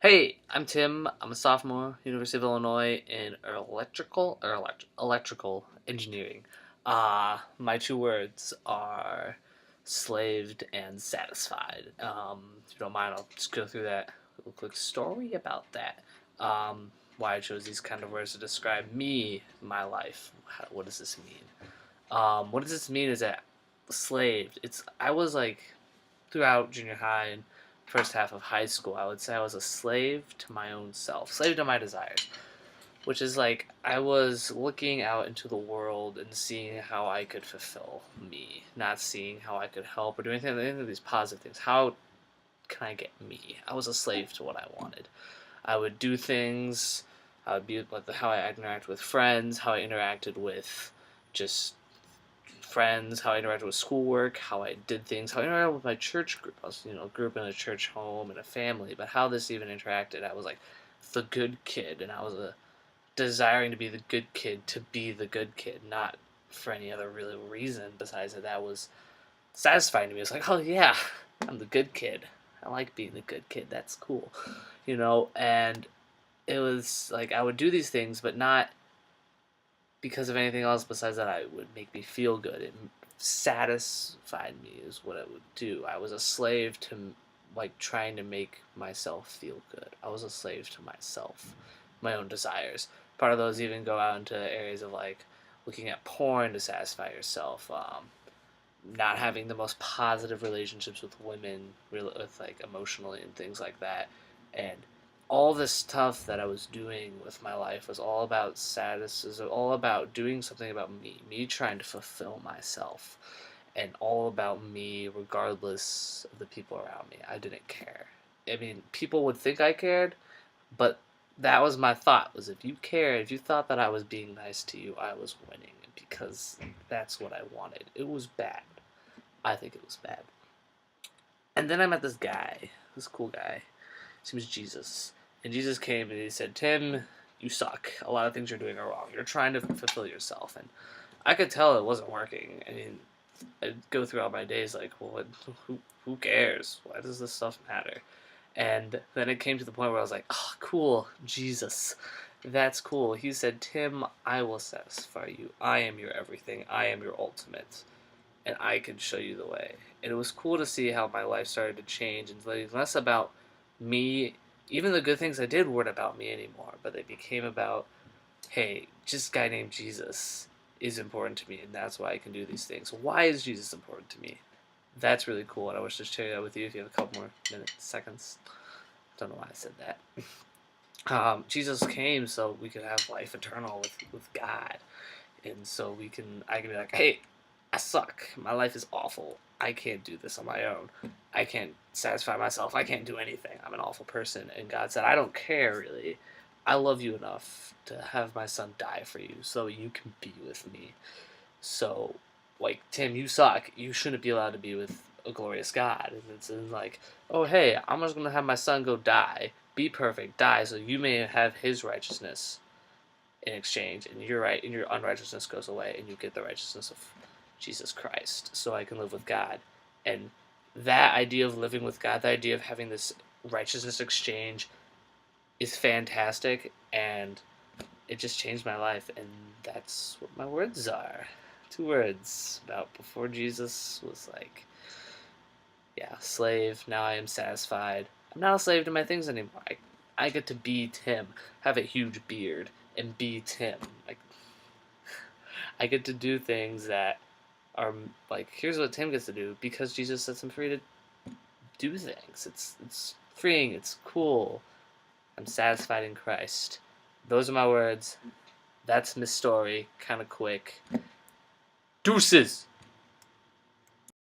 Hey, I'm Tim. I'm a sophomore, University of Illinois, in electrical engineering. My two words are slaved and satisfied. If you don't mind, I'll just go through that little quick story about that. Why I chose these kind of words to describe me, my life. What does this mean? What does this mean is that slaved. I was like throughout junior high and first half of high school, I would say I was a slave to my own self, slave to my desires, which is like I was looking out into the world and seeing how I could fulfill me, not seeing how I could help or do anything of these positive things. How can I get me? I was a slave to what I wanted. I would do things. I would be like how I interact with friends, how I interacted with just friends, how I interacted with schoolwork, how I did things, how I interacted with my church group. I was, grew up in a church home and a family, but how this even interacted, I was like the good kid, and I was desiring to be the good kid to be the good kid, not for any other real reason besides that was satisfying to me. It's like, oh yeah, I'm the good kid. I like being the good kid. That's cool, and it was like I would do these things, but not because of anything else besides that I would make me feel good. It satisfied me is what it would do. I was a slave to like trying to make myself feel good. I was a slave to myself, my own desires. Part of those even go out into areas of like looking at porn to satisfy yourself, not having the most positive relationships with women, with like emotionally and things like that, and all this stuff that I was doing with my life was all about status, is all about doing something about me trying to fulfill myself, and all about me regardless of the people around me. I didn't care. I mean, people would think I cared, but that was my thought, was if you cared, if you thought that I was being nice to you, I was winning because that's what I wanted. It was bad. I think it was bad. And then I met this guy, this cool guy. His name was Jesus. And Jesus came and he said, Tim, you suck. A lot of things you're doing are wrong. You're trying to fulfill yourself. And I could tell it wasn't working. I mean, I'd go throughout my days like, well, who cares? Why does this stuff matter? And then it came to the point where I was like, oh, cool, Jesus. That's cool. He said, Tim, I will satisfy you. I am your everything. I am your ultimate. And I can show you the way. And it was cool to see how my life started to change and less about me. Even the good things I did weren't about me anymore, but they became about, hey, just a guy named Jesus is important to me, and that's why I can do these things. Why is Jesus important to me? That's really cool, and I wish to share that with you if you have a couple more minutes, seconds. Don't know why I said that. Jesus came so we could have life eternal with God, and so I can be like, hey, I suck. My life is awful. I can't do this on my own. I can't satisfy myself. I can't do anything. I'm an awful person. And God said, I don't care really. I love you enough to have my son die for you so you can be with me. So, like, Tim, you suck. You shouldn't be allowed to be with a glorious God. And it's like, oh, hey, I'm just going to have my son go die. Be perfect. Die so you may have his righteousness in exchange. And you're right. And your unrighteousness goes away. And you get the righteousness of Jesus Christ, so I can live with God. And that idea of living with God, the idea of having this righteousness exchange is fantastic, and it just changed my life, and that's what my words are. Two words about before Jesus was like, yeah, slave, now I am satisfied. I'm not a slave to my things anymore. I get to be Tim, have a huge beard, and be Tim. Like, I get to do things that are like, here's what Tim gets to do because Jesus sets him free to do things. It's freeing. It's cool. I'm satisfied in Christ. Those are my words. That's my story. Kind of quick. Deuces.